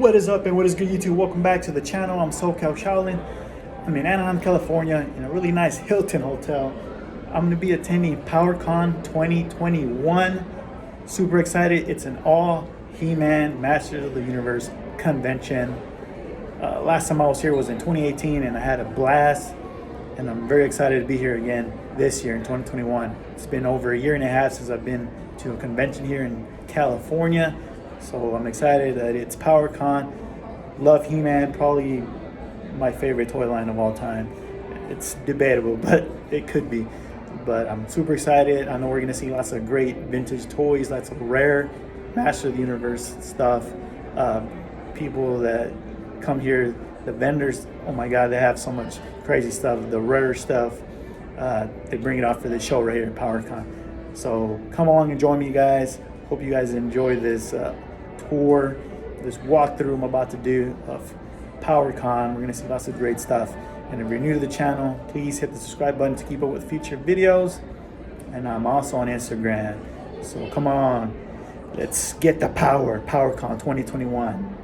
What is up and what is good, YouTube? Welcome back to the channel. I'm SoCal Shaolin. I'm in Anaheim, California, in a really nice Hilton hotel. I'm going to be attending PowerCon 2021. Super excited. It's an all He-Man Masters of the Universe convention. Last time I was here was in 2018 and I had a blast. And I'm very excited to be here again this year in 2021. It's been over a year and a half since I've been to a convention here in California. So I'm excited that it's PowerCon. Love He-Man, probably my favorite toy line of all time. It's debatable, but it could be. But I'm super excited. I know we're gonna see lots of great vintage toys, lots of rare Master of the Universe stuff. People that come here, the vendors, oh my God, they have so much crazy stuff, the rare stuff. They bring it out for this show right here at PowerCon. So come along and join me, guys. Hope you guys enjoy this tour, this walkthrough I'm about to do of PowerCon. We're gonna see lots of great stuff. And if you're new to the channel, please hit the subscribe button to keep up with future videos. And I'm also on Instagram. So come on, let's get the power. PowerCon 2021.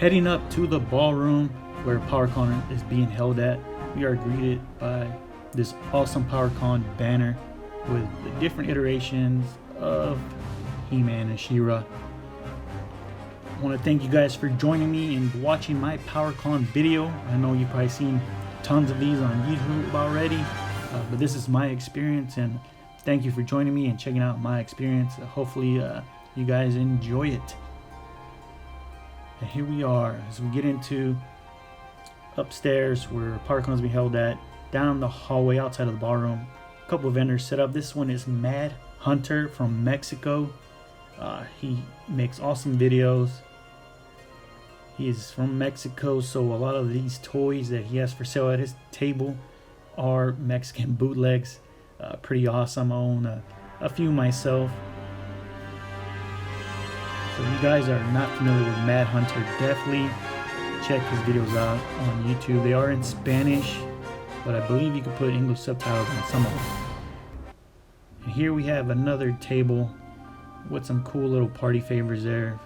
Heading up to the ballroom where PowerCon is being held at, we are greeted by this awesome PowerCon banner with the different iterations of He-Man and She-Ra. I want to thank you guys for joining me and watching my PowerCon video. I know you've probably seen tons of these on YouTube already, but this is my experience, and thank you for joining me and checking out my experience. Hopefully you guys enjoy it. And here we are as we get into upstairs where PowerCon's being held at. Down the hallway outside of the ballroom, a couple of vendors set up. This one is Mad Hunter from Mexico. He makes awesome videos. He is from Mexico, so a lot of these toys that he has for sale at his table are Mexican bootlegs. Pretty awesome. I own a few myself. So if you guys are not familiar with Mad Hunter, definitely check his videos out on YouTube. They are in Spanish, but I believe you can put English subtitles on some of them. And here we have another table with some cool little party favors there.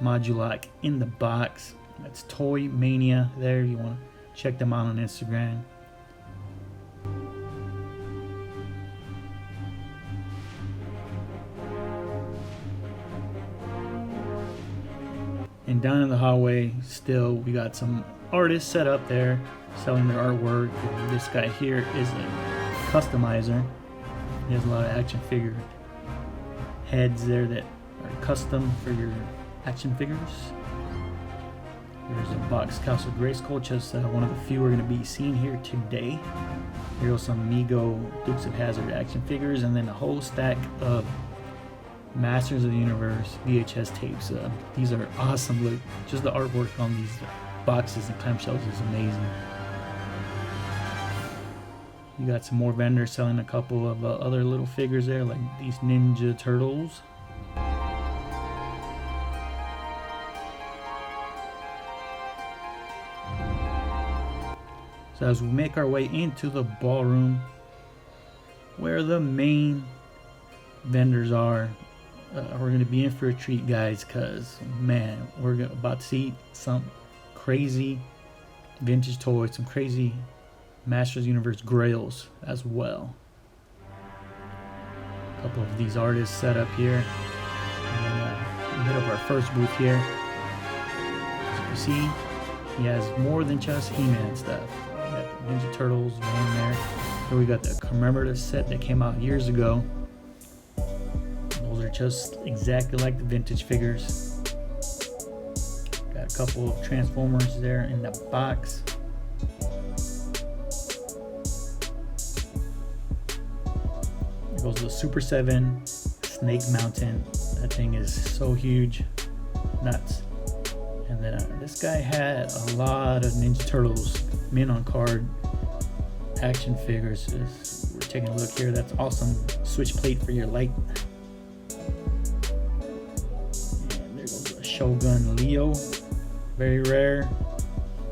Modulac in the box. That's Toy Mania there. You want to check them out on Instagram. And down in the hallway, still, we got some artists set up there selling their artwork. And this guy here is a customizer. He has a lot of action figure heads there that are custom for your action figures. There's a box Castle Grayskull, just one of the few we're going to be seeing here today. Here's some Mego Dukes of Hazzard action figures, and then a whole stack of Masters of the Universe VHS tapes. These are awesome. Look, just the artwork on these boxes and clamshells is amazing. You got some more vendors selling a couple of other little figures there, like these Ninja Turtles. So as we make our way into the ballroom where the main vendors are, we're going to be in for a treat, guys, because man, we're about to see some crazy vintage toys, some crazy Masters Universe grails as well. A couple of these artists set up here. And then, we hit up our first booth here. As you can see, he has more than just He-Man stuff. We got the Ninja Turtles one there. Here we got the commemorative set that came out years ago. Those are just exactly like the vintage figures. Got a couple of Transformers there in the box. There goes the Super 7 Snake Mountain. That thing is so huge, nuts. And then this guy had a lot of Ninja Turtles mint on card action figures. We're taking a look here. That's awesome. Switch plate for your light. And there goes a Shogun Leo, very rare.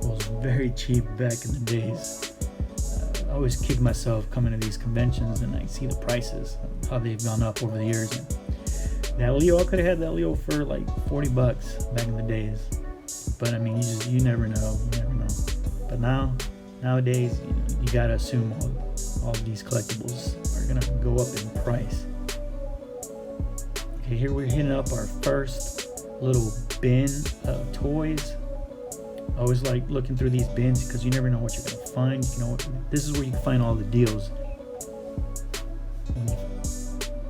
Those very cheap back in the days. I always kick myself coming to these conventions and I see the prices, how they've gone up over the years. And that Leo, I could have had that Leo for like $40 back in the days. But I mean, you never know. But nowadays, you gotta assume all these collectibles are gonna go up in price. Okay, here we're hitting up our first little bin of toys. I always like looking through these bins because you never know what you're gonna find. This is where you can find all the deals. When you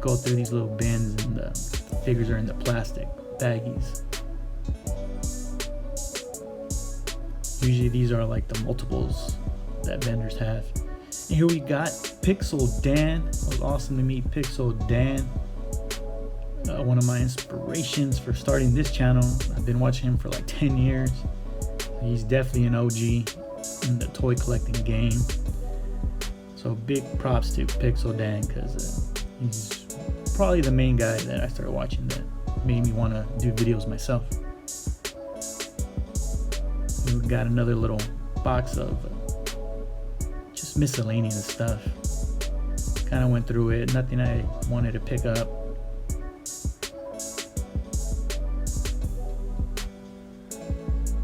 go through these little bins and the figures are in the plastic baggies. Usually these are like the multiples that vendors have. And here we got Pixel Dan. It was awesome to meet Pixel Dan. One of my inspirations for starting this channel. I've been watching him for like 10 years. He's definitely an OG in the toy collecting game. So big props to Pixel Dan because he's probably the main guy that I started watching that made me want to do videos myself. We got another little box of just miscellaneous stuff. Kind of went through it, nothing I wanted to pick up.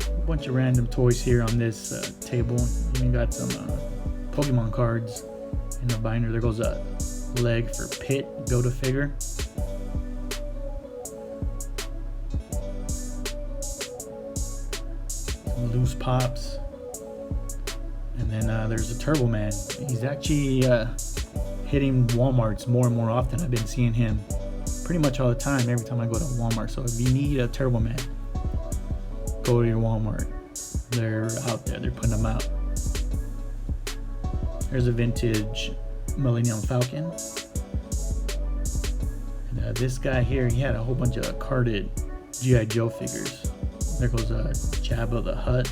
A bunch of random toys here on this table. Even got some Pokemon cards in the binder. There goes a leg for Pit, Build-A-Figure. Some loose pops. And then there's a Turbo Man. He's actually hitting Walmarts more and more often. I've been seeing him pretty much all the time, every time I go to Walmart. So if you need a Turbo Man, go to your Walmart. They're out there. They're putting them out. There's a vintage Millennium Falcon. And this guy here, he had a whole bunch of carded G.I. Joe figures. There goes Jabba the Hutt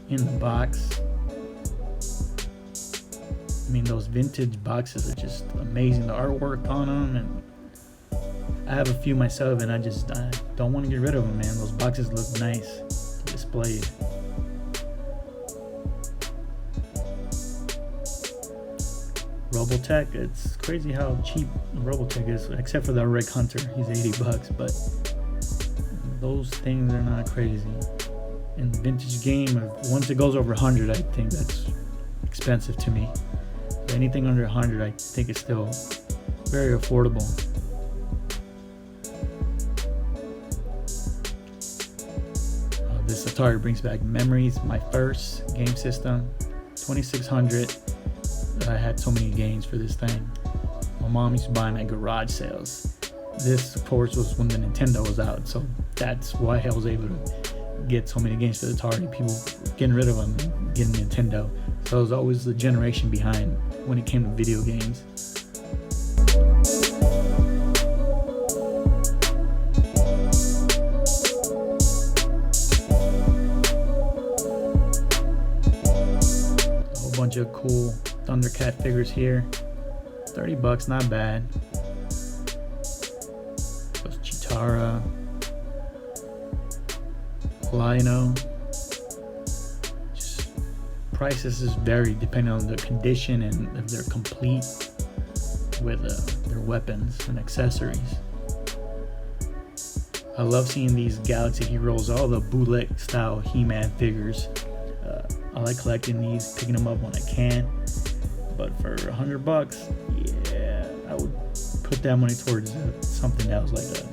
in the box. I mean, those vintage boxes are just amazing. The artwork on them, and I have a few myself, and I don't want to get rid of them, man. Those boxes look nice displayed. Robotech, it's crazy how cheap Robotech is, except for the Red Hunter. He's $80, but those things are not crazy. In the vintage game, once it goes over 100, I think that's expensive to me. Anything under 100, I think is still very affordable. This Atari brings back memories. My first game system, 2600. I had so many games for this thing. My mom used to buy them at garage sales. This, of course, was when the Nintendo was out, so that's why I was able to get so many games for the Atari. People getting rid of them, getting Nintendo. So I was always the generation behind when it came to video games. A whole bunch of cool Thundercat figures here. $30, not bad. There's Chitara, Lino. Just prices just vary depending on the condition and if they're complete with their weapons and accessories. I love seeing these Galaxy Heroes, all the bootleg style He-Man figures. I like collecting these, picking them up when I can. But for $100, yeah, I would put that money towards something else, like a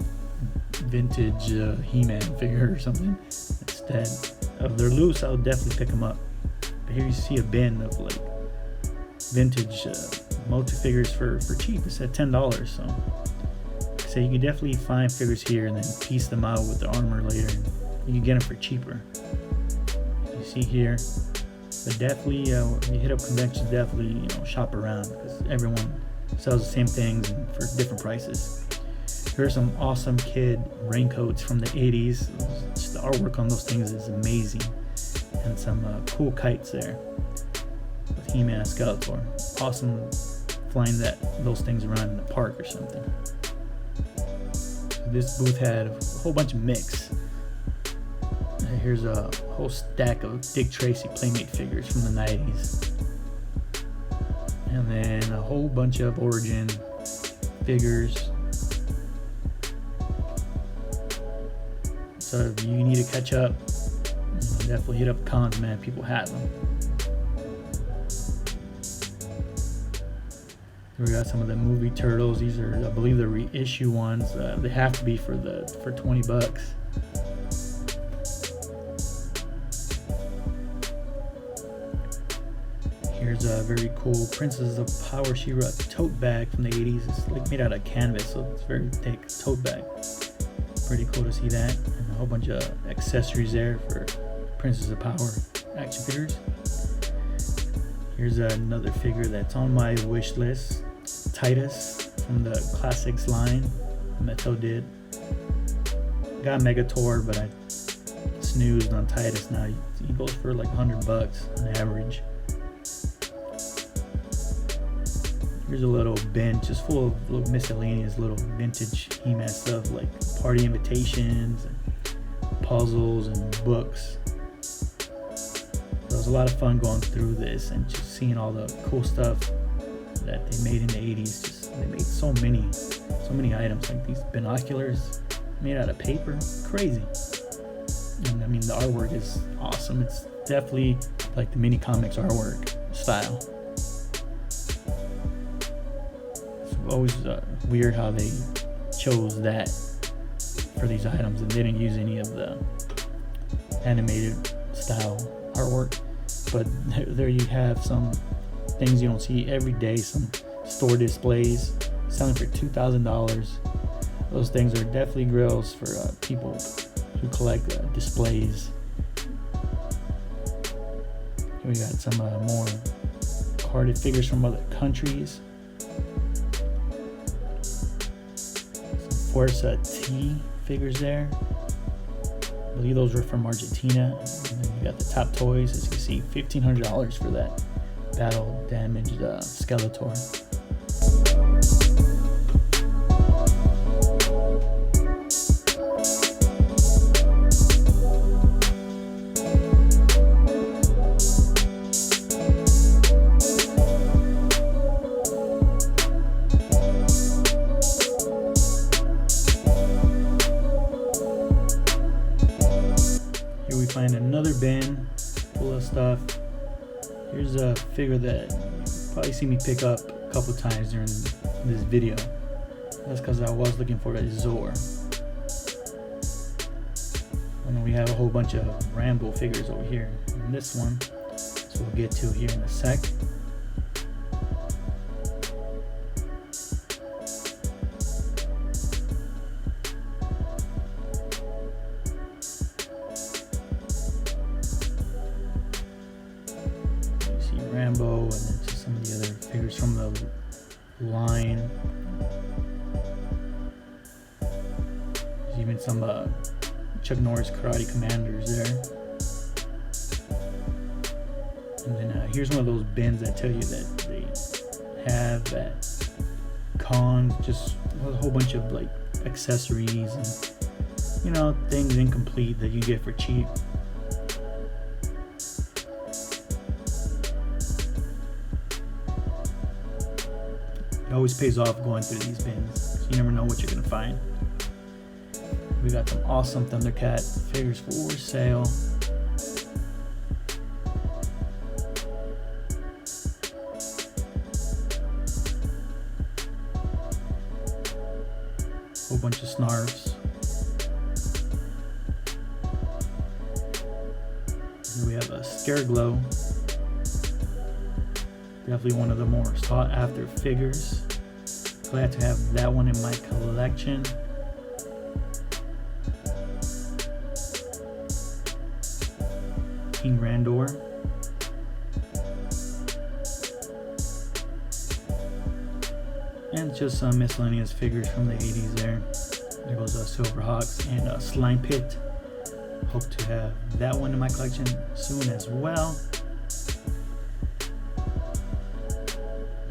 vintage He-Man figure or something instead. If they're loose, I would definitely pick them up. But here you see a bin of like vintage MOTU figures for cheap. It's at $10, so you can definitely find figures here and then piece them out with the armor later. You can get them for cheaper. You see here. But definitely, when you hit up conventions, definitely shop around because everyone sells the same things and for different prices. Here's some awesome kid raincoats from the 80s. Just the artwork on those things is amazing, and some cool kites there with He-Man and Skeletor. Awesome flying those things around in the park or something. This booth had a whole bunch of mix. It Here's a whole stack of Dick Tracy Playmate figures from the 90s. And then a whole bunch of Origin figures. So if you need to catch up, definitely hit up cons, man. People have them. We got some of the movie Turtles. These are, I believe, the reissue ones. They have to be for $20. Here's a very cool Princess of Power She-Ra tote bag from the 80s. It's like made out of canvas, so it's very thick tote bag. Pretty cool to see that. And a whole bunch of accessories there for Princess of Power action figures. Here's another figure that's on my wish list. Titus from the Classics line. Mattel did. Got Megator, but I snoozed on Titus now. He goes for like $100 on average. Here's a little bin just full of little miscellaneous little vintage He-Man stuff like party invitations and puzzles and books. So it was a lot of fun going through this and just seeing all the cool stuff that they made in the 80s. Just they made so many items, like these binoculars made out of paper. Crazy. And I mean, the artwork is awesome. It's definitely like the mini comics artwork style. It's always weird how they chose that for these items and they didn't use any of the animated style artwork. But there you have some things you don't see every day, some store displays selling for $2,000. Those things are definitely grills for people who collect displays. Here we got some more carded figures from other countries. Some Forza T figures there. I believe those were from Argentina. And then you got the top toys, as you can see, $1,500 for that battle damaged Skeletor. Here we find another bin full of stuff. Here's a figure that you probably see me pick up a couple times during this video. That's because I was looking for a Zor. And then we have a whole bunch of Rambo figures over here. And this one, so we'll get to here in a sec. Rambo, and then just some of the other figures from the line. There's even some Chuck Norris Karate Commanders there. And then here's one of those bins that tell you that they have at cons, just a whole bunch of like accessories and things incomplete that you get for cheap. It always pays off going through these bins. You never know what you're gonna find. We got some awesome Thundercat figures for sale. Whole bunch of Snarfs. Here we have a Scareglow. Definitely one of the more sought after figures. Glad to have that one in my collection. King Randor. And just some miscellaneous figures from the 80s there. There goes Silverhawks and Slime Pit. Hope to have that one in my collection soon as well.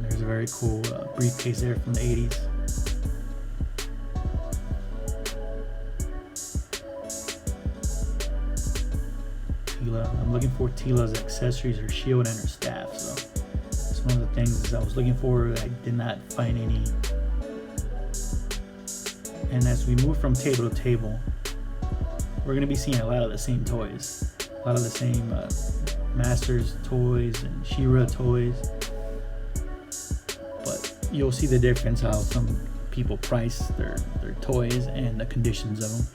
There's a very cool briefcase there from the 80s. I'm looking for Tila's accessories, her shield, and her staff. So that's one of the things I was looking for. I did not find any. And as we move from table to table, we're going to be seeing a lot of the same toys, a lot of the same Masters toys and She-Ra toys. But you'll see the difference how some people price their toys and the conditions of them.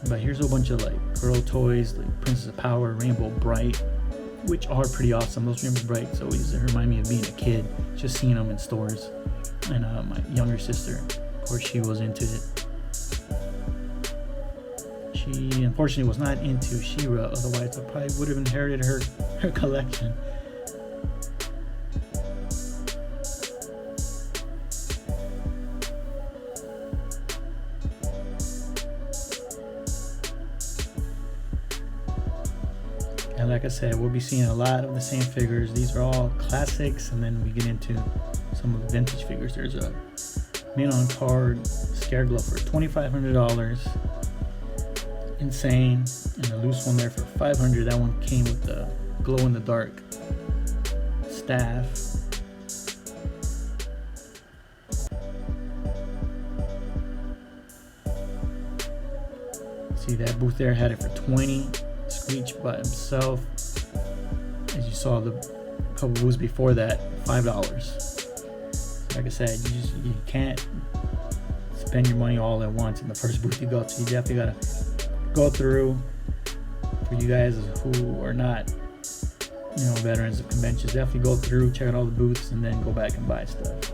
But here's a whole bunch of like girl toys, like Princess of Power, Rainbow Bright, which are pretty awesome. Those Rainbow Brights always remind me of being a kid, just seeing them in stores. And my younger sister, of course, she was into it. She unfortunately was not into She-Ra, otherwise I probably would have inherited her collection. And like I said, we'll be seeing a lot of the same figures. These are all classics, and then we get into some of the vintage figures. There's a mint on card Scareglove for $2,500. Insane. And a loose one there for $500. That one came with the glow in the dark staff. See, that booth there had it for $20. Screech by himself. As you saw the couple booths before that, $5. Like I said, you can't spend your money all at once in the first booth you go to. You definitely gotta go through. For you guys who are not, veterans of conventions, definitely go through, check out all the booths, and then go back and buy stuff.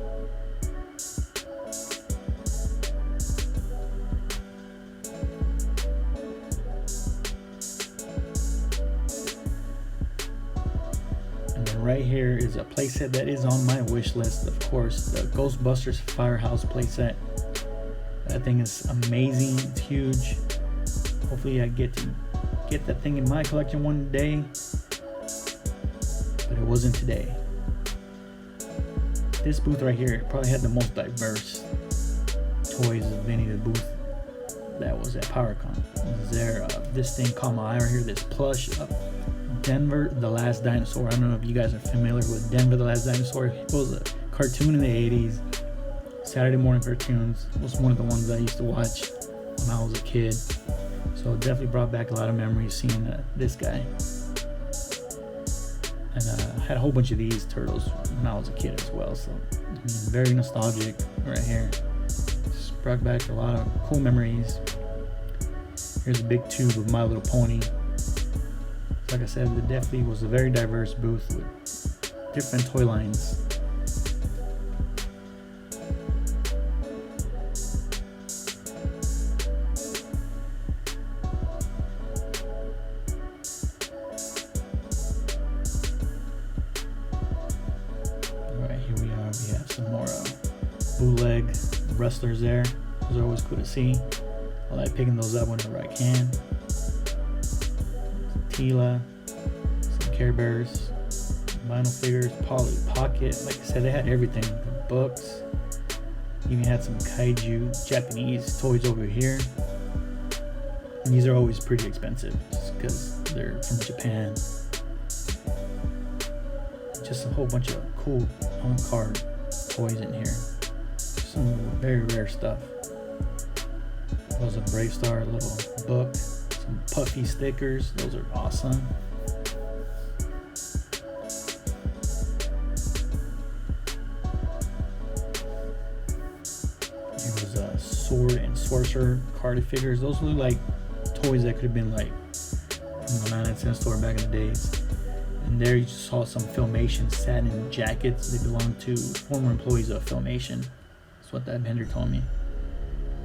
Right here is a playset that is on my wish list, of course, the Ghostbusters Firehouse playset. That thing is amazing. It's huge. Hopefully I get to get that thing in my collection one day, but it wasn't today. This booth right here probably had the most diverse toys of any of the booth that was at PowerCon. There, this thing caught my eye right here, this plush Denver the Last Dinosaur. I don't know if you guys are familiar with Denver the Last Dinosaur. It was a cartoon in the 80s, Saturday morning cartoons. It was one of the ones I used to watch when I was a kid. So it definitely brought back a lot of memories seeing this guy. And I had a whole bunch of these turtles when I was a kid as well. So very nostalgic right here. Just brought back a lot of cool memories. Here's a big tube of My Little Pony. Like I said, it definitely was a very diverse booth with different toy lines. Alright, here we are. We have some more bootleg wrestlers there. Those are always cool to see. I like picking those up whenever I can. Tila, some Care Bears, vinyl figures, Polly Pocket. Like I said, they had everything. The books, even had some kaiju Japanese toys over here. And these are always pretty expensive just because they're from Japan. Just a whole bunch of cool on-card toys in here. Some very rare stuff. There was a Brave Star little book. Some puffy stickers, those are awesome. Here was a Sword and Sorcerer card figures. Those look like toys that could have been like from the 99-cent store back in the days. And there you saw some Filmation satin jackets. They belong to former employees of Filmation. That's what that vendor told me.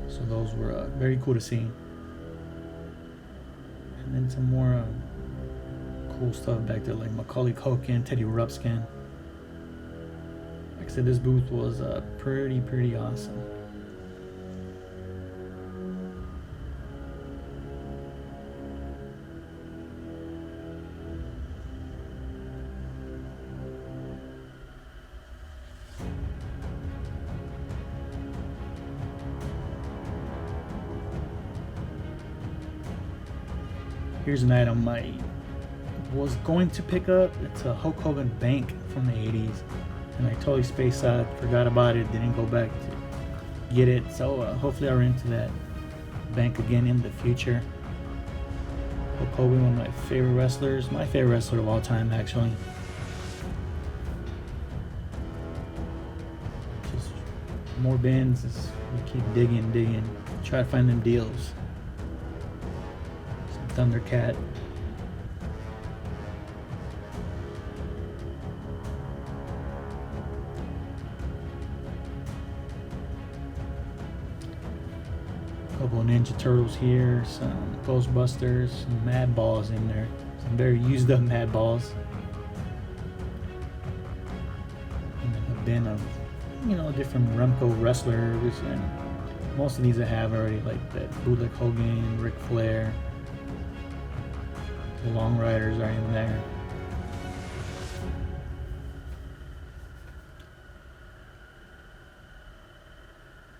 So those were very cool to see. And then some more cool stuff back there, like Macaulay Culkin, Teddy Ruxpin. Like I said, this booth was pretty awesome. Here's an item I was going to pick up. It's a Hulk Hogan bank from the 80s, and I totally spaced out, forgot about it, didn't go back to get it. So hopefully I'll run into that bank again in the future. Hulk Hogan, one of my favorite wrestlers, my favorite wrestler of all time, actually. Just more bins, we keep digging, try to find them deals. Some Thundercat. Couple of Ninja Turtles here, some Ghostbusters, some Mad Balls in there, some very used up Mad Balls, and then a bin of, different Remco wrestlers, and most of these I have already, like that bootleg Hogan, Ric Flair, the Long Riders are in there.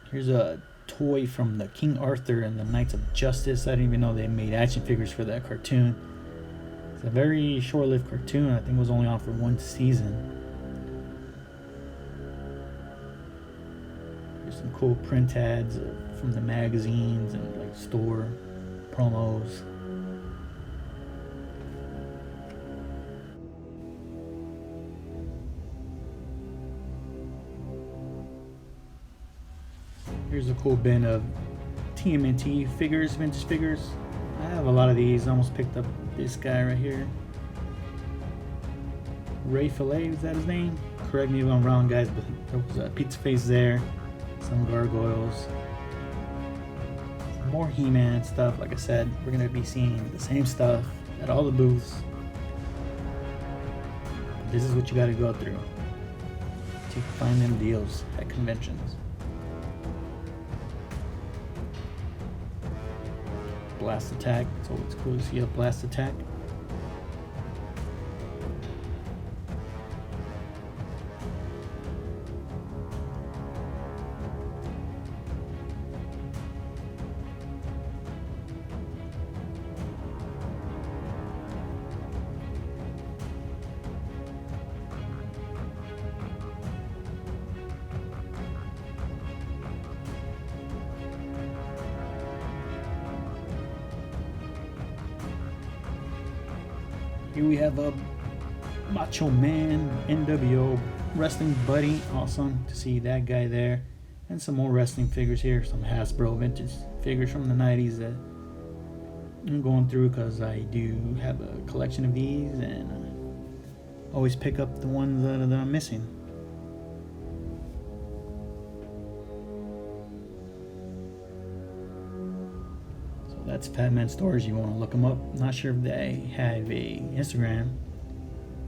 Here's a toy from the King Arthur and the Knights of Justice. I didn't even know they made action figures for that cartoon. It's a very short-lived cartoon. I think it was only on for one season. There's some cool print ads from the magazines and like store promos. Here's a cool bin of TMNT figures, vintage figures. I have a lot of these. I almost picked up this guy right here. Ray Fillet, is that his name? Correct me if I'm wrong, guys, but there was a pizza face there. Some gargoyles. Some more He-Man stuff. Like I said, we're going to be seeing the same stuff at all the booths. This is what you got to go through to find them deals at conventions. Blast Attack. It's always cool to see a Blast Attack. Here we have a Macho Man NWO wrestling buddy. Awesome to see that guy there. And some more wrestling figures here. Some Hasbro vintage figures from the 90s that I'm going through because I do have a collection of these and I always pick up the ones that I'm missing. That's Fat Man Stores. You want to look them up. Not sure if they have a Instagram,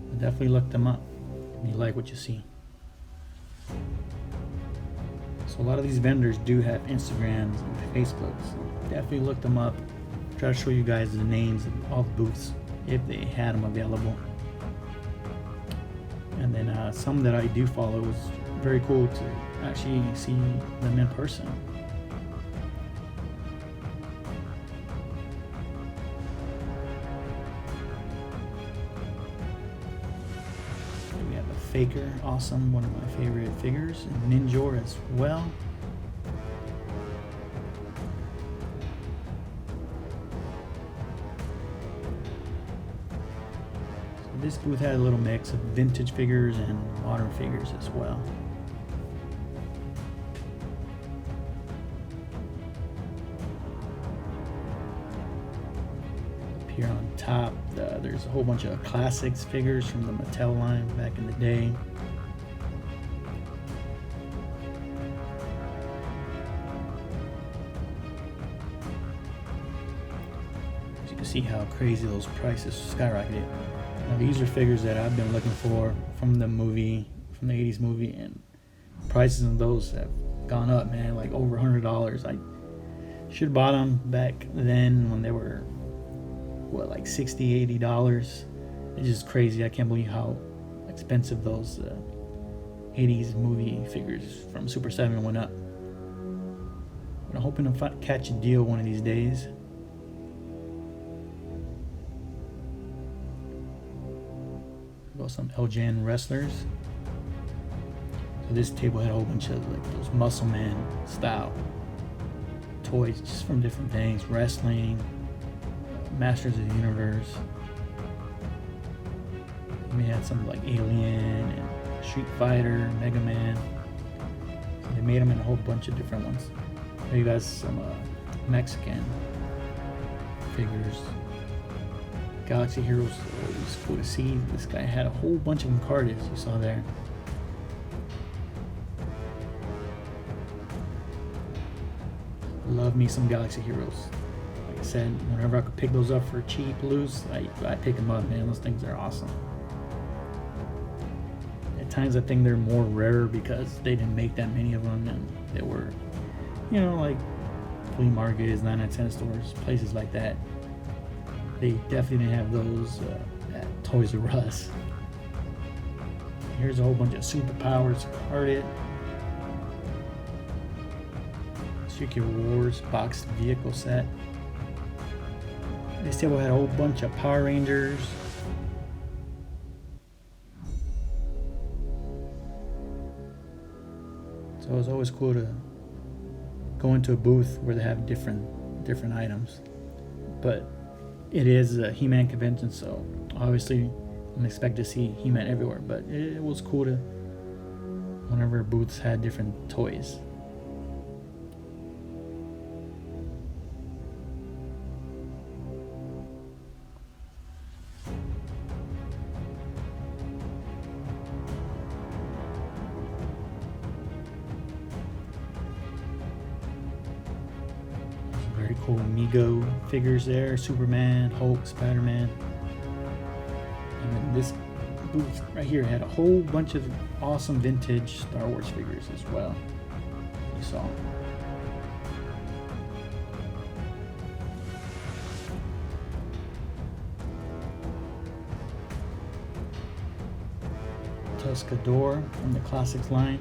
but definitely look them up if you like what you see. So a lot of these vendors do have Instagrams and Facebooks. So definitely look them up. Try to show you guys the names of all the booths if they had them available. And then some that I do follow is very cool to actually see them in person. Faker, awesome, one of my favorite figures, and Ninjor as well. So this booth had a little mix of vintage figures and modern figures as well. Up here on top, there's a whole bunch of classics figures from the Mattel line back in the day. As you can see how crazy those prices skyrocketed. Now these are figures that I've been looking for from the movie, from the 80s movie, and prices of those have gone up, man, like over $100. I should have bought them back then when they were like $60-$80. It's just crazy. I can't believe how expensive those 80s movie figures from Super 7 went up. But I'm hoping to catch a deal one of these days. show some LJN wrestlers. So this table had a whole bunch of like those Muscle Man style toys, just from different things: wrestling, Masters of the Universe. We had some like Alien and Street Fighter, Mega Man. So they made them in a whole bunch of different ones. There you guys some Mexican figures. Galaxy Heroes, it was cool to see. This guy had a whole bunch of them carded, as you saw there. Love me some Galaxy Heroes. Like I said, whenever I could pick those up for cheap, loose, I pick them up, man. Those things are awesome. At times I think they're more rare because they didn't make that many of them, and they were, you know, like flea markets, 99-cent stores, places like that. They definitely didn't have those at Toys R Us. Here's a whole bunch of superpowers carded. Secret Wars boxed vehicle set. This table had a whole bunch of Power Rangers. So it's always cool to go into a booth where they have different items. But it is a He-Man convention, so obviously I'm expecting to see He-Man everywhere. But it was cool to whenever booths had different toys. Very cool Mego figures there. Superman, Hulk, Spider-Man. And then this booth right here had a whole bunch of awesome vintage Star Wars figures as well. You saw. Tuscador from the Classics line.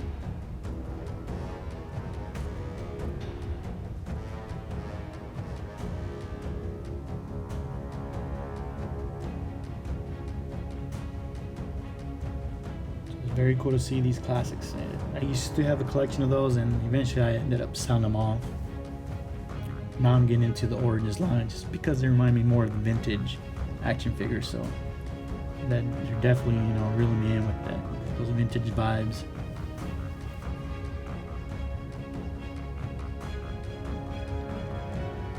Very cool to see these classics. I used to have a collection of those, and eventually I ended up selling them off. Now I'm getting into the Origins line just because they remind me more of the vintage action figures. So that you're definitely, you know, reeling me in with that, those vintage vibes.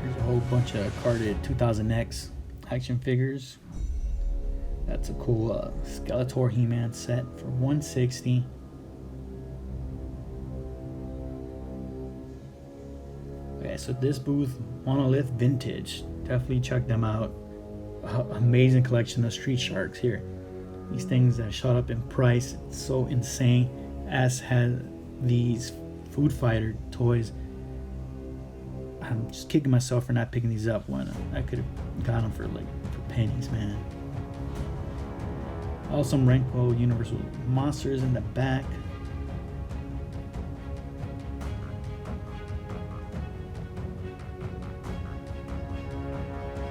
Here's a whole bunch of carded 2000X action figures. That's a cool Skeletor He-Man set for $160. Okay, so this booth, Monolith Vintage, definitely check them out. Amazing collection of Street Sharks here. These things that shot up in price, it's so insane. As has these Food Fighter toys. I'm just kicking myself for not picking these up when I could have got them for pennies, man. Also, Renko Universal Monsters in the back.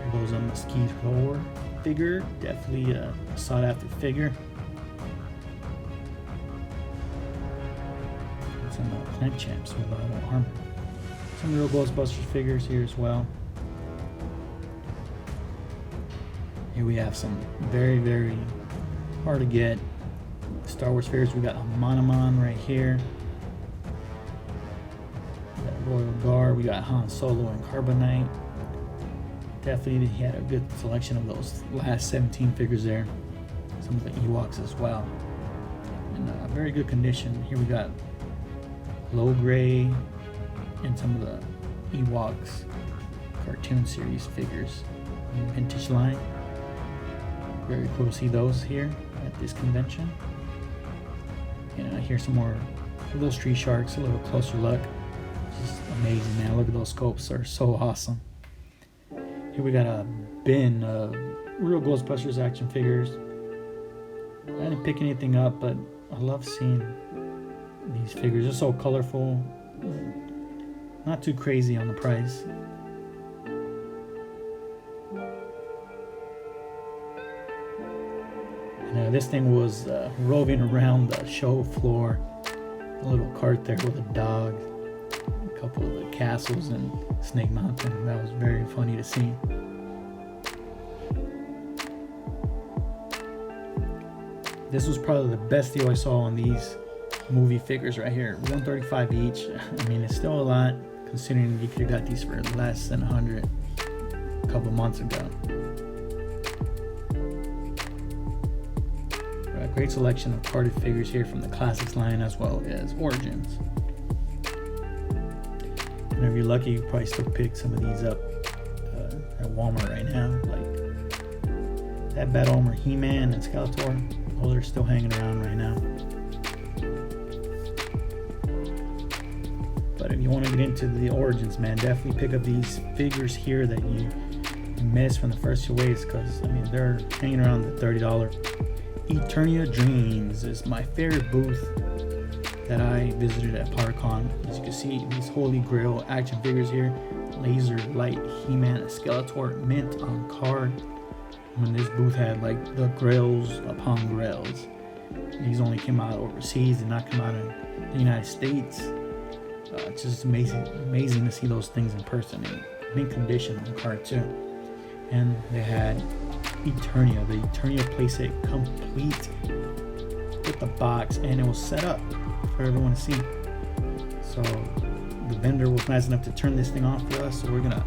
Here goes a Mosquito figure. Definitely a sought after figure. And some Plant Champs with a lot of armor. Some real Ghostbusters figures here as well. Here we have some very, very hard to get Star Wars figures. We got a Monomon right here. We got Royal Guard. We got Han Solo and Carbonite. Definitely he had a good selection of those last 17 figures there. Some of the Ewoks as well. In a very good condition. Here we got Low Gray and some of the Ewoks cartoon series figures. Vintage line. Very cool to see those here at this convention. And here's some more of those Street Sharks, a little closer look. Just amazing, man. Look at those scopes, they're so awesome. Here we got a bin of real Ghostbusters action figures. I didn't pick anything up, but I love seeing these figures. They're so colorful. Not too crazy on the price. this thing was roving around the show floor. A little cart there with a dog, a couple of the castles in Snake Mountain. That was very funny to see. This was probably the best deal I saw on these movie figures right here. $135 each. I mean, it's still a lot considering you could have got these for less than $100 a couple months ago. A great selection of carded figures here from the Classics line as well as Origins. And if you're lucky, you probably still pick some of these up at Walmart right now. Like that Battle Armor He-Man and Skeletor. Those are still hanging around right now. But if you want to get into the Origins, man, definitely pick up these figures here that you missed from the first 2 waves, because I mean they're hanging around the $30. Eternia Dreams is my favorite booth that I visited at PowerCon. As you can see, these Holy Grail action figures here. Laser Light He-Man and Skeletor mint on card. When this booth had like the grails upon grails. These only came out overseas, did not come out in the United States. It's just amazing to see those things in person in mint condition on card too. And they had Eternia, the Eternia playset complete with the box, and it was set up for everyone to see. So the vendor was nice enough to turn this thing on for us, so we're gonna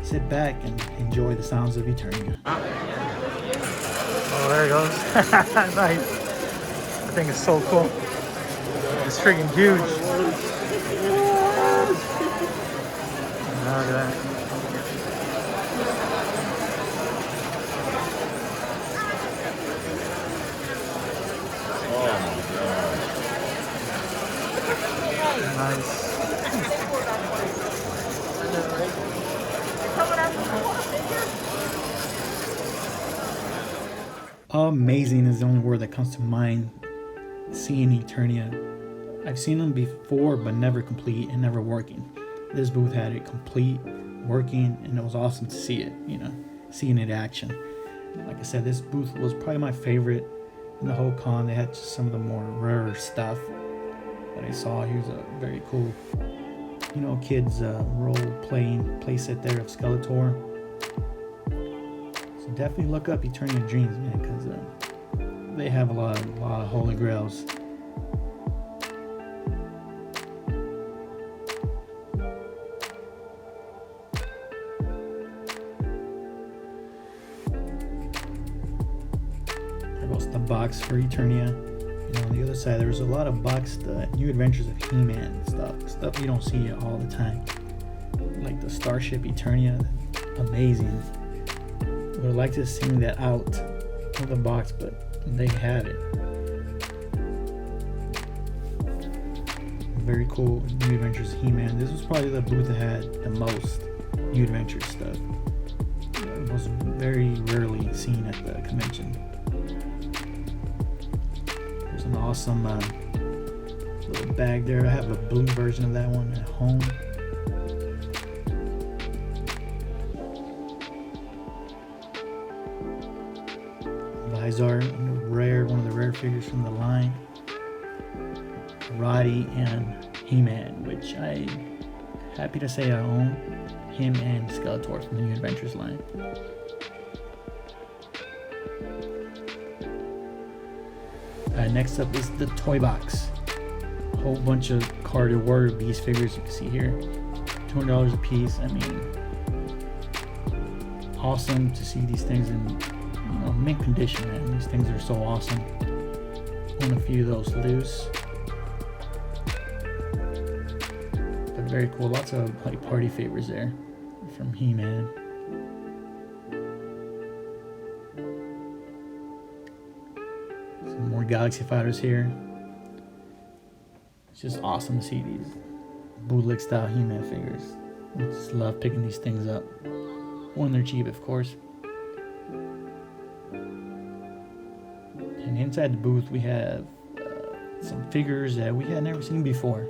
sit back and enjoy the sounds of Eternia. Oh, there it goes. Nice. I think it's so cool. It's freaking huge. Look at that. Nice. Amazing is the only word that comes to mind. Seeing Eternia. I've seen them before, but never complete and never working. This booth had it complete, working, and it was awesome to see it, seeing it in action. Like I said, this booth was probably my favorite in the whole con. They had just some of the more rarer stuff that I saw. Here's a very cool, kids role-playing playset there of Skeletor. So definitely look up Eternia Dreams, man, because they have a lot of holy grails. There goes the box for Eternia. On the other side, there was a lot of boxed New Adventures of He-Man stuff you don't see all the time, like the Starship Eternia. Amazing. Would have liked to have seen that out of the box, but they had it. Very cool New Adventures of He-Man. This was probably the booth that had the most New Adventures stuff. It was very rarely seen at the convention. There's an awesome little bag there. I have a blue version of that one at home. Lizard, one of the rare figures from the line. Roddy and He-Man, which I'm happy to say I own him and Skeletor from the New Adventures line. Next up is the toy box. A whole bunch of carded Warrior Beast figures you can see here. $200 a piece. I mean, awesome to see these things in mint condition, man. These things are so awesome. Own a few of those loose. But very cool. Lots of like party favors there from He-Man. Some more Galaxy Fighters here. It's just awesome to see these bootleg style He-Man figures. I just love picking these things up when they're cheap, of course. And inside the booth we have some figures that we had never seen before.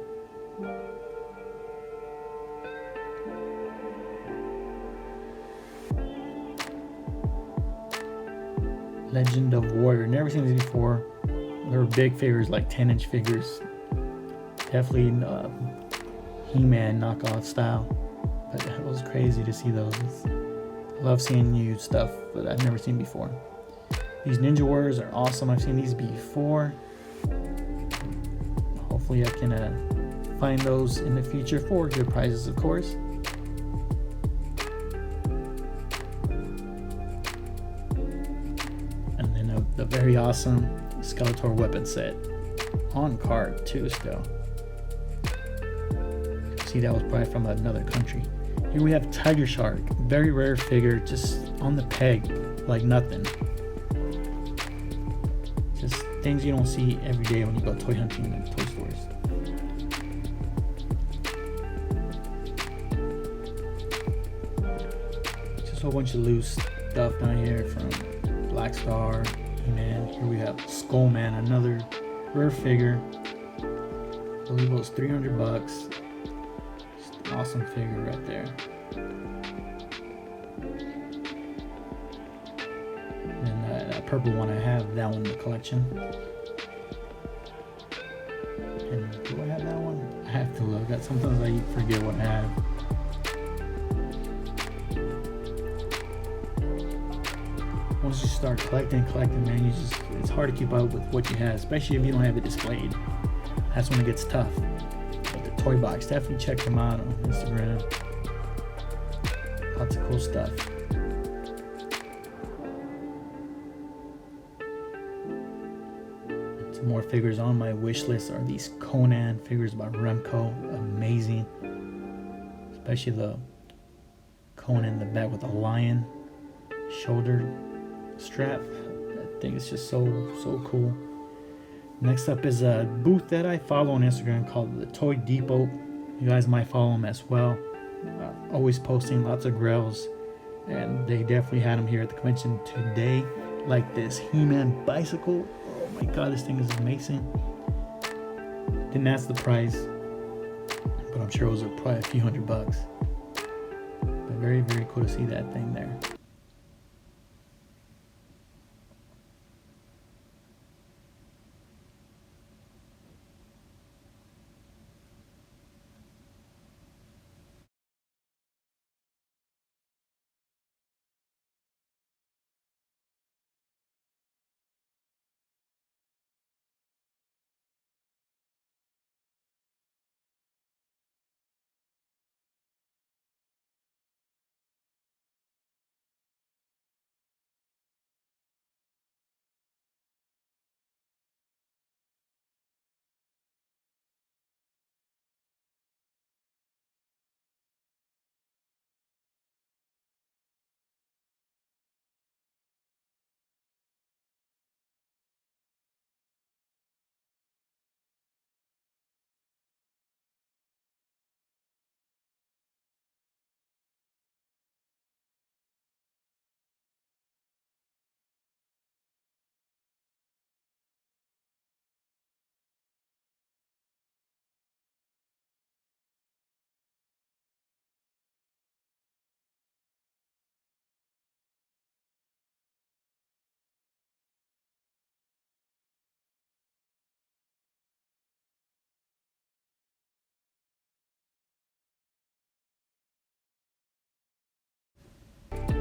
Legend of Warrior. Never seen these before. They're big figures, like 10-inch figures. Definitely He-Man knockoff style. But it was crazy to see those. I love seeing new stuff that I've never seen before. These Ninja Warriors are awesome. I've seen these before. Hopefully I can find those in the future for good prices, of course. And then the very awesome Skeletor weapon set on card too still. See, that was probably from another country. Here we have Tiger Shark, very rare figure, just on the peg like nothing. Just things you don't see every day when you go toy hunting in toy stores. Just a whole bunch of loose stuff down here from Black Star, He-Man. Here we have Skullman, another rare figure. I believe it was $300. Awesome figure right there. And that purple one, I have that one in the collection. And do I have that one? I have to look. Sometimes I forget what I have. Once you start collecting, man, it's hard to keep up with what you have, especially if you don't have it displayed. That's when it gets tough. Toy Box, definitely check them out on Instagram. Lots of cool stuff. Some more figures on my wish list are these Conan figures by Remco. Amazing, especially the Conan in the back with a lion shoulder strap. I think it's just so cool. Next up is a booth that I follow on Instagram called the Toy Depot. You guys might follow them as well. Always posting lots of grails, and they definitely had them here at the convention today. Like this He-Man bicycle. Oh my god, this thing is amazing. Didn't ask the price, but I'm sure it was probably a few $100. But very cool to see that thing there.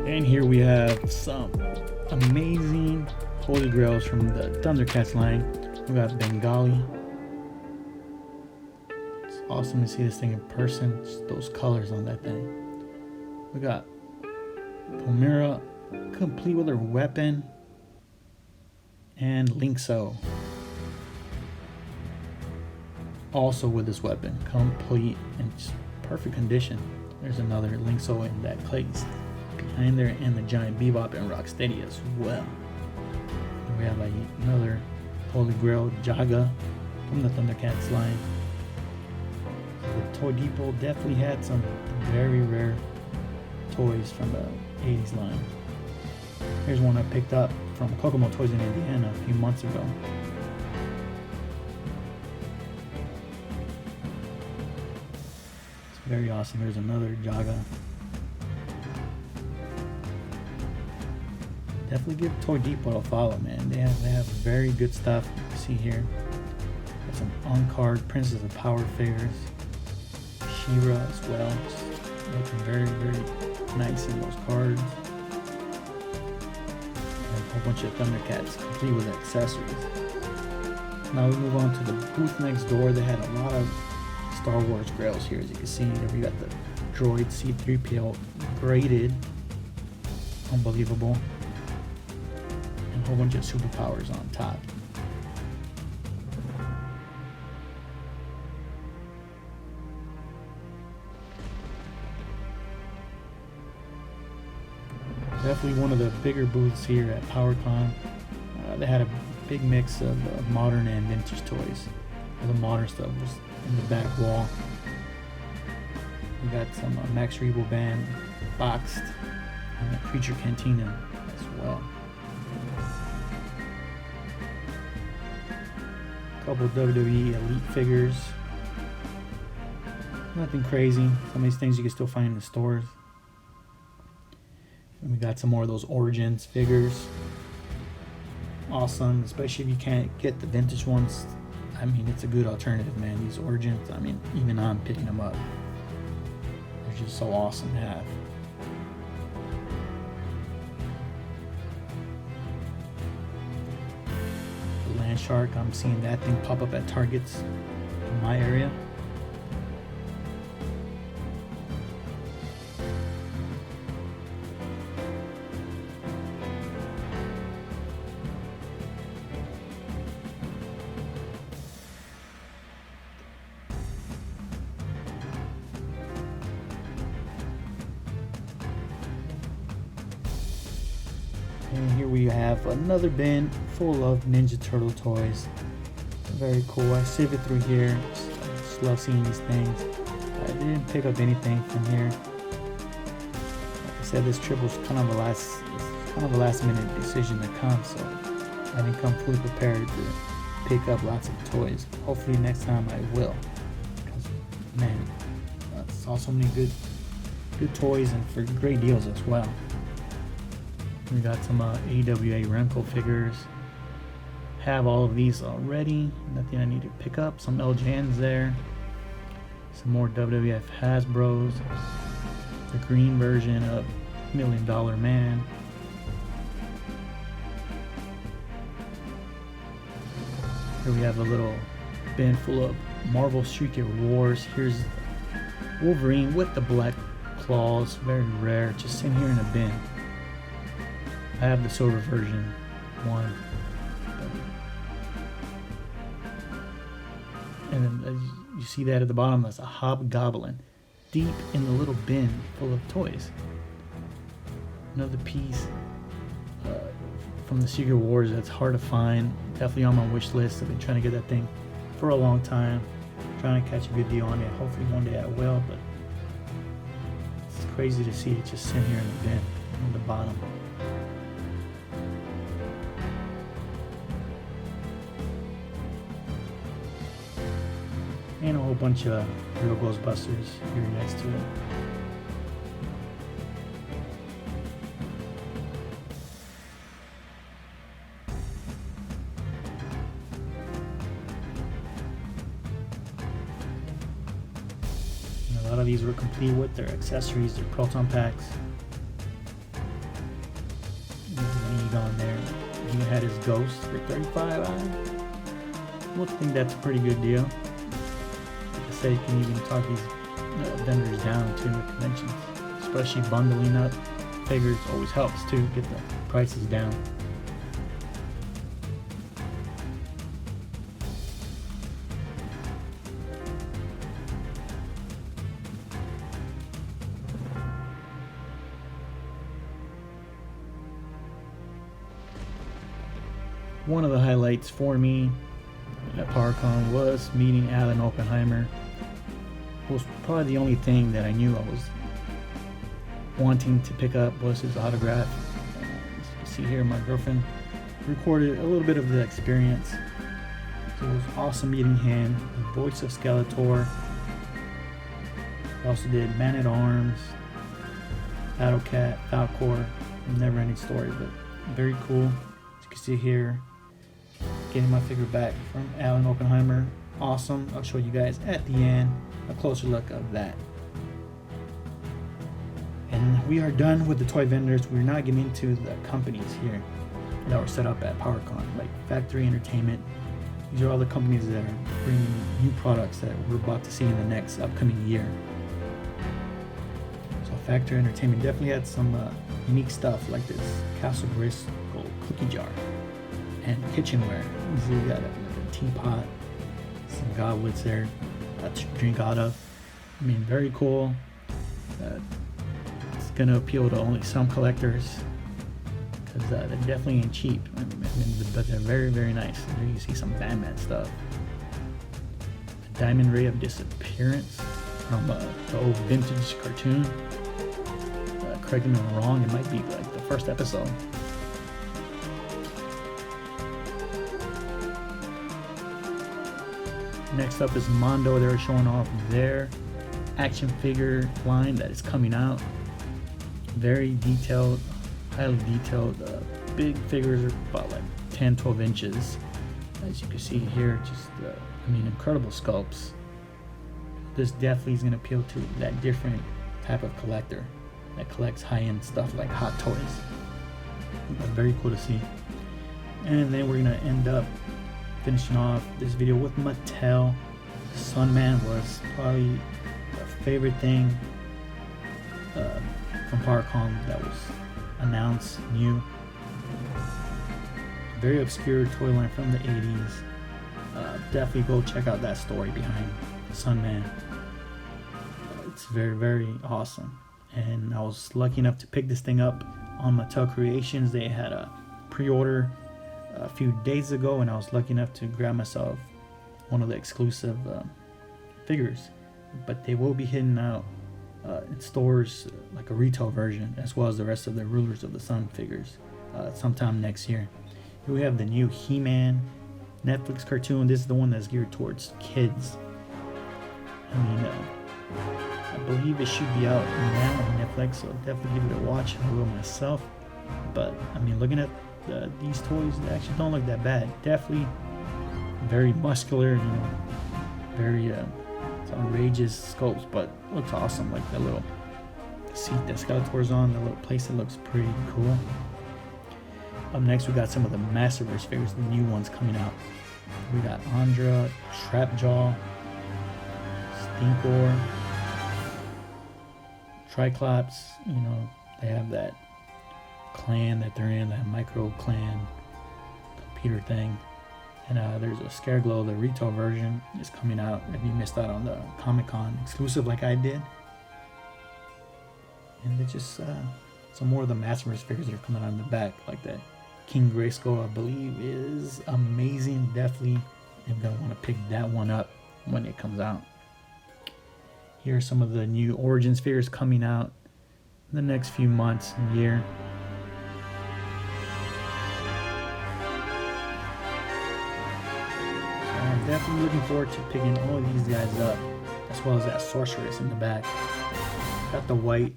And here we have some amazing holy grails from the Thundercats line. We got Bengali. It's awesome to see this thing in person. Just those colors on that thing. We got Pomera, complete with her weapon, and Linkso, also with his weapon, complete and just perfect condition. There's another Linkso in that place behind there, and the giant Bebop and Rocksteady as well. And we have another Holy Grail Jaga from the Thundercats line. The Toy Depot definitely had some very rare toys from the 80s line. Here's one I picked up from Kokomo Toys in Indiana a few months ago. It's very awesome. Here's another Jaga. definitely give Toy Depot a follow, man. They have very good stuff. You can see here. Got some on-card Princess of Power figures. She-Ra as well. Just looking very, very nice in those cards. And a whole bunch of Thundercats, complete with accessories. Now we move on to the booth next door. They had a lot of Star Wars grails here, as you can see. We got the droid C-3PO graded. Unbelievable. And a whole bunch of superpowers on top. Definitely one of the bigger booths here at PowerCon. They had a big mix of modern and vintage toys. All the modern stuff was in the back wall. We got some Max Rebo band boxed, and the Creature Cantina as well. A couple WWE Elite figures. Nothing crazy. Some of these things you can still find in the stores. And we got some more of those Origins figures. Awesome, especially if you can't get the vintage ones. I mean, it's a good alternative, man. These Origins, I mean, even I'm picking them up. They're just so awesome to have. The Land Shark, I'm seeing that thing pop up at Targets in my area. And here we have another bin full of Ninja Turtle toys. Very cool. I sieve it through here. Just love seeing these things. I didn't pick up anything from here. Like I said, this trip was kind of a last minute decision to come, so I didn't come fully prepared to pick up lots of toys. Hopefully next time I will. Because man, I saw so many good toys and for great deals as well. We got some AWA Remco figures. Have all of these already. Nothing I need to pick up. Some LJNs there. Some more WWF Hasbros. The green version of $1 Million Man. Here we have a little bin full of Marvel Street Wars. Here's Wolverine with the black claws. Very rare. Just sitting here in a bin. I have the silver version one. And then you see that at the bottom, that's a Hobgoblin. Deep in the little bin full of toys. Another piece from the Secret Wars that's hard to find. Definitely on my wish list. I've been trying to get that thing for a long time. Trying to catch a good deal on it. Hopefully one day I will, but it's crazy to see it just sitting here in the bin on the bottom. And a whole bunch of real Ghostbusters here next to it. And a lot of these were complete with their accessories, their proton packs. There's an Egon there. He had his Ghost for $35. I would think that's a pretty good deal. Say you can even talk these vendors down to conventions, especially bundling up figures always helps to get the prices down. One of the highlights for me at PowerCon was meeting Alan Oppenheimer. Was probably the only thing that I knew I was wanting to pick up was his autograph. As you can see here, my girlfriend recorded a little bit of the experience. So it was awesome meeting him. The voice of Skeletor. I also did Man at Arms, Battle Cat, Falcor, Never Ending Story, but Very cool. As you can see here, getting my figure back from Alan Oppenheimer. Awesome. I'll show you guys at the end a closer look of that. And we are done with the toy vendors. We're now getting into the companies here that were set up at PowerCon, like Factory Entertainment. These are all the companies that are bringing new products that we're about to see in the next upcoming year. So Factory Entertainment definitely had some unique stuff like this Castle Grayskull cookie jar and kitchenware. You got a teapot, some goblets there to drink out of. I mean, very cool. It's gonna appeal to only some collectors because they definitely ain't cheap. I mean, but they're very, very nice. There you see some Batman stuff. The Diamond Ray of Disappearance from the old vintage cartoon. Correct me if I'm wrong, it might be like the first episode. Next up is Mondo. They're showing off their action figure line that is coming out. Very detailed, highly detailed. Big figures are about like 10-12 inches. As you can see here, just I mean, incredible sculpts. This definitely is going to appeal to that different type of collector that collects high-end stuff like hot toys. Very cool to see. And then we're going to end up finishing off this video with Mattel. Sunman was probably my favorite thing from PowerCon that was announced new. Very obscure toy line from the 80s. Definitely go check out that story behind Sunman. It's very, very awesome. And I was lucky enough to pick this thing up on Mattel Creations. They had a pre-order a few days ago, and I was lucky enough to grab myself one of the exclusive figures. But they will be hitting out in stores like a retail version, as well as the rest of the Rulers of the Sun figures sometime next year. Here we have the new He-Man Netflix cartoon. This is the one that's geared towards kids. I mean, I believe it should be out now on Netflix, so definitely give it a watch. I will myself. But I mean, looking at these toys, they actually don't look that bad. Definitely very muscular, you know, very outrageous sculpts, but looks awesome. Like that little seat that Skeletor's on, the little place, that looks pretty cool. Up next, we got some of the Masterverse figures, the new ones coming out. We got Andra, Trapjaw, Stinkor, Triclops. You know, they have that clan that they're in, that micro clan computer thing. And there's a Scareglow, the retail version is coming out if you missed out on the Comic-Con exclusive like I did. And it's just some more of the Masterverse figures that are coming out in the back, like that King Grayskull, I believe, is amazing. Definitely am going to want to pick that one up when it comes out. Here are some of the new Origins figures coming out in the next few months and year. So I'm definitely looking forward to picking all of these guys up, as well as that Sorceress in the back. Got the white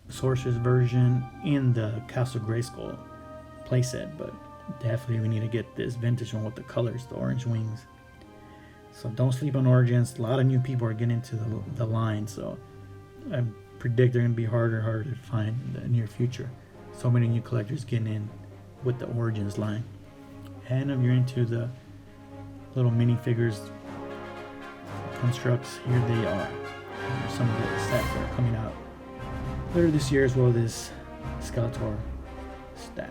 Sorceress version in the Castle Grayskull playset, but definitely we need to get this vintage one with the colors, the orange wings. So don't sleep on Origins. A lot of new people are getting into the line, so I predict they're going to be harder and harder to find in the near future. So many new collectors getting in with the Origins line. And if you're into the little minifigures constructs, here they are. Here's some of the sets that are coming out later this year, as well as this Skeletor staff.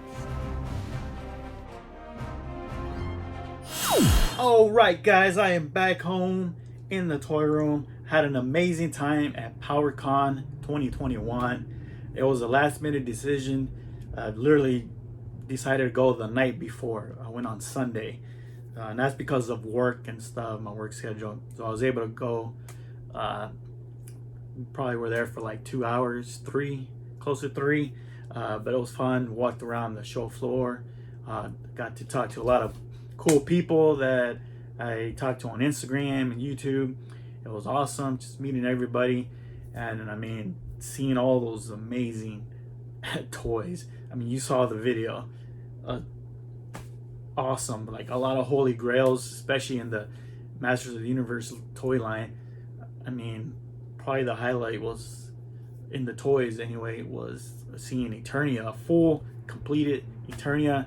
Alright guys, I am back home in the toy room. Had an amazing time at PowerCon 2021. It was a last minute decision. I literally decided to go the night before. I went on Sunday. And that's because of work and stuff, my work schedule. So I was able to go. Probably were there for like 2 hours, close to 3. But it was fun. Walked around the show floor. Got to talk to a lot of cool people that I talked to on Instagram and YouTube. It was awesome just meeting everybody, and I mean seeing all those amazing toys. I mean, you saw the video. awesome, like a lot of holy grails, especially in the Masters of the Universe toy line. I mean, probably the highlight was in the toys anyway, was seeing Eternia, a full completed Eternia,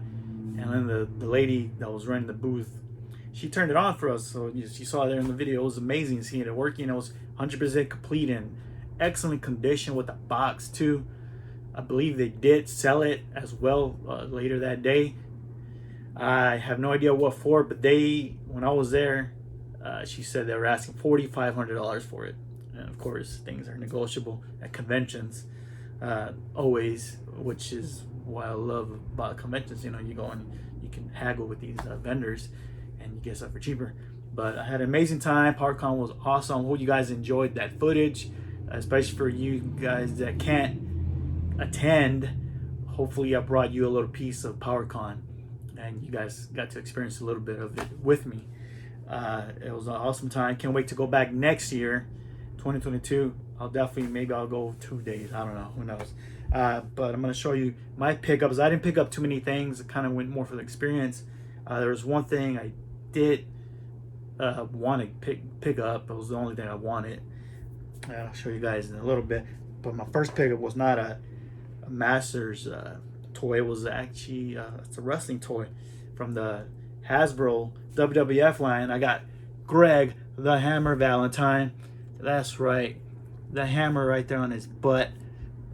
and then the lady that was running the booth, she turned it on for us. So you saw there in the video, it was amazing seeing it working. It was 100% complete and excellent condition with the box too. I believe they did sell it as well later that day. I have no idea what for, but when I was there, she said they were asking $4,500 for it. And of course, things are negotiable at conventions, always, which is what I love about conventions. You know, you go and you can haggle with these vendors and you get stuff for cheaper. But I had an amazing time. PowerCon was awesome. Hope you guys enjoyed that footage, especially for you guys that can't attend. Hopefully I brought you a little piece of PowerCon and you guys got to experience a little bit of it with me. It was an awesome time. Can't wait to go back next year, 2022. Maybe I'll go 2 days. I don't know, who knows. But I'm going to show you my pickups. I didn't pick up too many things. I kind of went more for the experience. There was one thing I did want to pick up. It was the only thing I wanted. I'll show you guys in a little bit. But my first pickup was not a Masters toy. It was actually it's a wrestling toy from the Hasbro WWF line. I got Greg the Hammer Valentine. That's right, the hammer right there on his butt.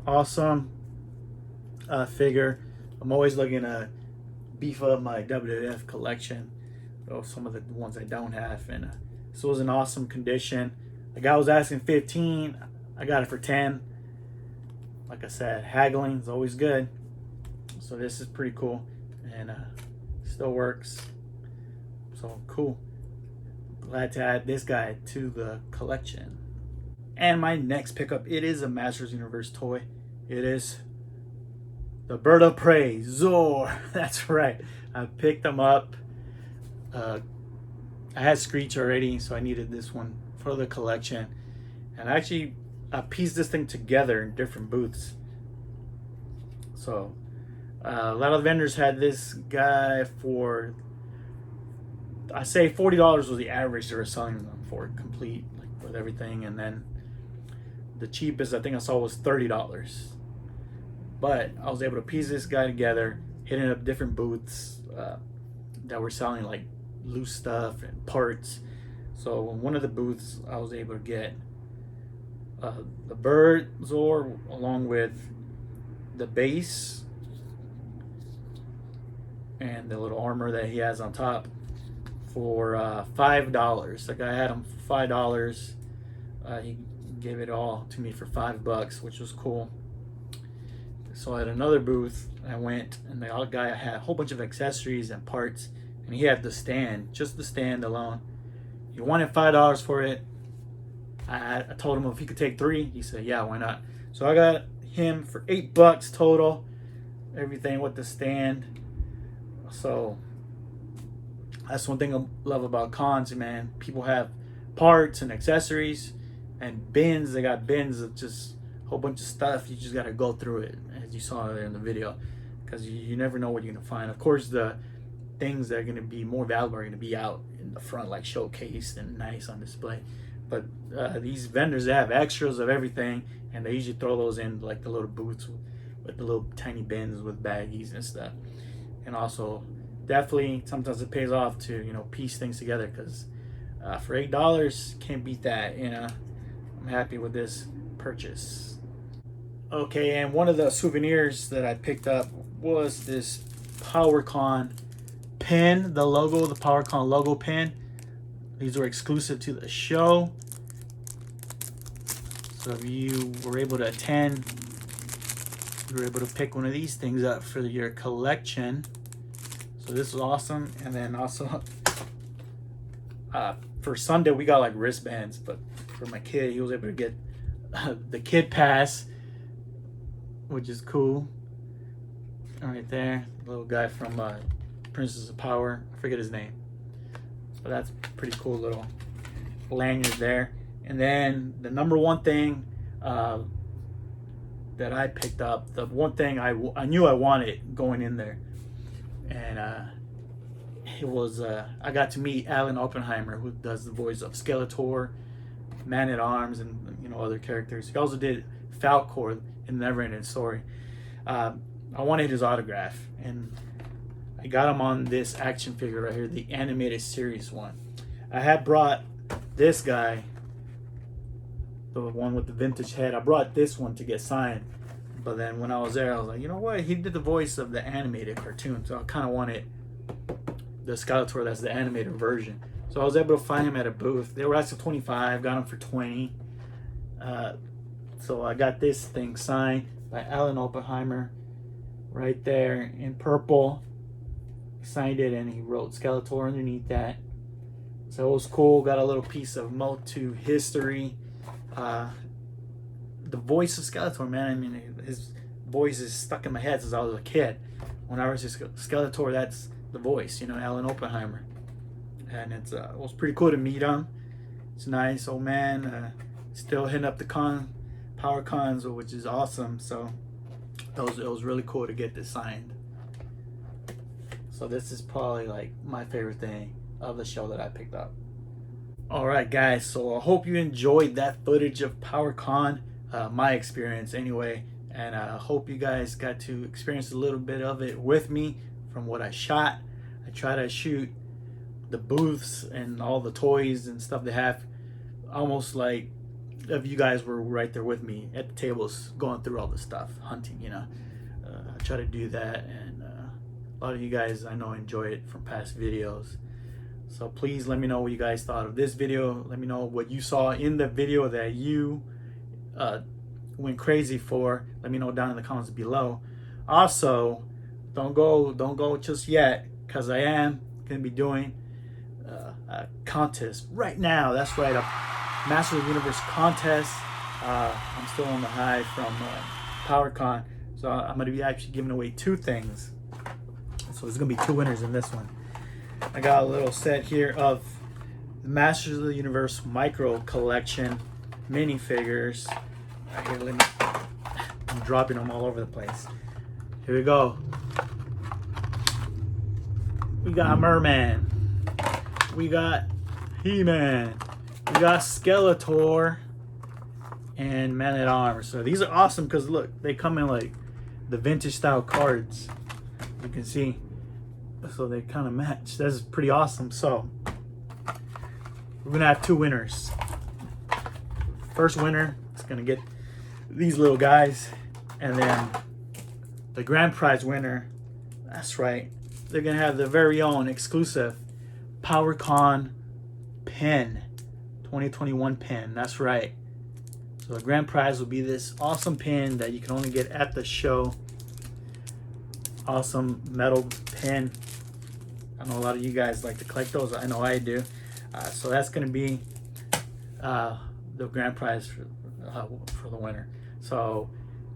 Awesome figure. I'm always looking to beef up my WWF collection, some of the ones I don't have, and this was an awesome condition. The guy was asking 15. I got it for 10. Like I said, haggling is always good. So this is pretty cool, and still works. So cool. Glad to add this guy to the collection. And my next pickup, it is a Masters Universe toy. It is the Bird of Prey, Zor. That's right. I picked them up. I had Screech already, so I needed this one for the collection. And I pieced this thing together in different booths. So a lot of vendors had this guy for, I say $40 was the average they were selling them for, complete, like with everything. And then the cheapest I think I saw was $30. But I was able to piece this guy together, hitting up different booths that were selling like loose stuff and parts. So in one of the booths, I was able to get the Bird Zor along with the base and the little armor that he has on top for $5. The guy had him for $5. He gave it all to me for $5, which was cool. So at another booth, I went, and the other guy had a whole bunch of accessories and parts, and he had the stand, just the stand alone. He wanted $5 for it. I told him if he could take 3. He said, yeah, why not? So I got him for $8 total, everything with the stand. So that's one thing I love about cons, man. People have parts and accessories and bins. They got bins of just a whole bunch of stuff. You just got to go through it, as you saw there in the video, because you never know what you're going to find. Of course, the things that are going to be more valuable are going to be out in the front, like showcased and nice on display. But these vendors, they have extras of everything, and they usually throw those in like the little booths with the little tiny bins with baggies and stuff. And also, definitely, sometimes it pays off to, piece things together, because for $8, can't beat that. I'm happy with this purchase. Okay, and one of the souvenirs that I picked up was this PowerCon pin, the PowerCon logo pin. These were exclusive to the show. So if you were able to attend, you were able to pick one of these things up for your collection. So this was awesome. And then also for Sunday, we got like wristbands, but for my kid, he was able to get the kid pass, which is cool. Right there, little guy from Princess of Power. I forget his name, but that's pretty cool little lanyard there. And then the number one thing that I picked up, the one thing I knew I wanted going in there, and it was I got to meet Alan Oppenheimer, who does the voice of Skeletor, Man at Arms, and other characters. He also did Falcor in Neverending Story. I wanted his autograph, and I got him on this action figure right here, the animated series one. I had brought this guy, the one with the vintage head. I brought this one to get signed, but then when I was there, I was like, you know what? He did the voice of the animated cartoon, so I kind of wanted the Skeletor that's the animated version. So I was able to find him at a booth. They were asking 25, got him for 20. So I got this thing signed by Alan Oppenheimer right there in purple. He signed it and he wrote Skeletor underneath that. So it was cool. Got a little piece of MOTU history. The voice of Skeletor, man. I mean, his voice is stuck in my head since I was a kid. When I was just Skeletor, that's the voice, Alan Oppenheimer. And it was pretty cool to meet him. It's nice, old man. Still hitting up the power cons, which is awesome. So it was really cool to get this signed. So this is probably like my favorite thing of the show that I picked up. All right, guys. So I hope you enjoyed that footage of PowerCon, my experience anyway, and I hope you guys got to experience a little bit of it with me from what I shot. I try to shoot the booths and all the toys and stuff they have almost like if you guys were right there with me at the tables going through all the stuff, hunting, I try to do that, and a lot of you guys I know enjoy it from past videos. So please let me know what you guys thought of this video. Let me know what you saw in the video that you went crazy for. Let me know down in the comments below. Also, don't go just yet, because I am gonna be doing a contest right now. That's right, a Master of the Universe contest. I'm still on the high from PowerCon, so I'm gonna be actually giving away 2 things. So there's gonna be 2 winners in this one. I got a little set here of the Masters of the Universe micro collection minifigures. Right here, I'm dropping them all over the place. Here we go. We got Merman. We got He-Man. We got Skeletor and Man at Arms. So these are awesome because look, they come in like the vintage style cards. You can see. So they kind of match. That's pretty awesome. So we're gonna have 2 winners. First winner is gonna get these little guys, and then the grand prize winner, that's right, they're gonna have their very own exclusive PowerCon pin, 2021 pin. That's right. So the grand prize will be this awesome pin that you can only get at the show. Awesome metal pin. I know a lot of you guys like to collect those. I know I do. So that's going to be the grand prize for the winner. So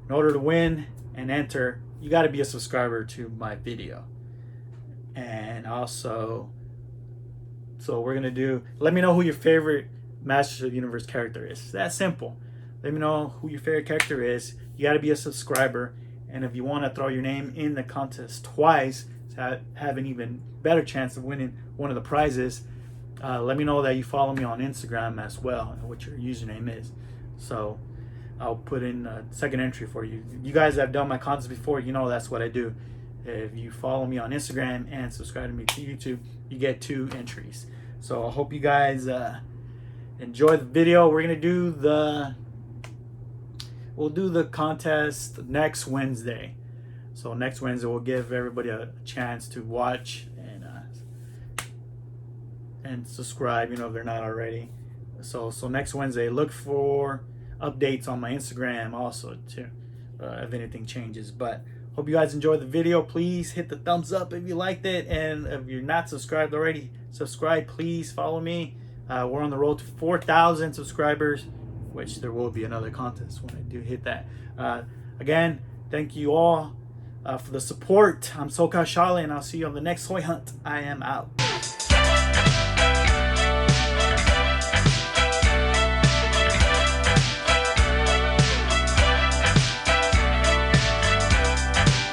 in order to win and enter, you got to be a subscriber to my video. And also, so we're going to do, let me know who your favorite Masters of the Universe character is. It's that simple. Let me know who your favorite character is. You got to be a subscriber. And if you want to throw your name in the contest twice to have an even better chance of winning one of the prizes, let me know that you follow me on Instagram as well, and what your username is. So I'll put in a second entry for you. You guys that have done my contests before, you know that's what I do. If you follow me on Instagram and subscribe to me to YouTube, you get 2 entries. So I hope you guys enjoy the video. We're gonna do we'll do the contest next Wednesday. So next Wednesday we'll give everybody a chance to watch and subscribe, if they're not already. So next Wednesday, look for updates on my Instagram also too, if anything changes. But hope you guys enjoyed the video. Please hit the thumbs up if you liked it, and if you're not subscribed already, subscribe. Please follow me. We're on the road to 4,000 subscribers, which there will be another contest when I do hit that. Again, thank you all for the support. I'm SoCal Charlie, and I'll see you on the next toy hunt. I am out.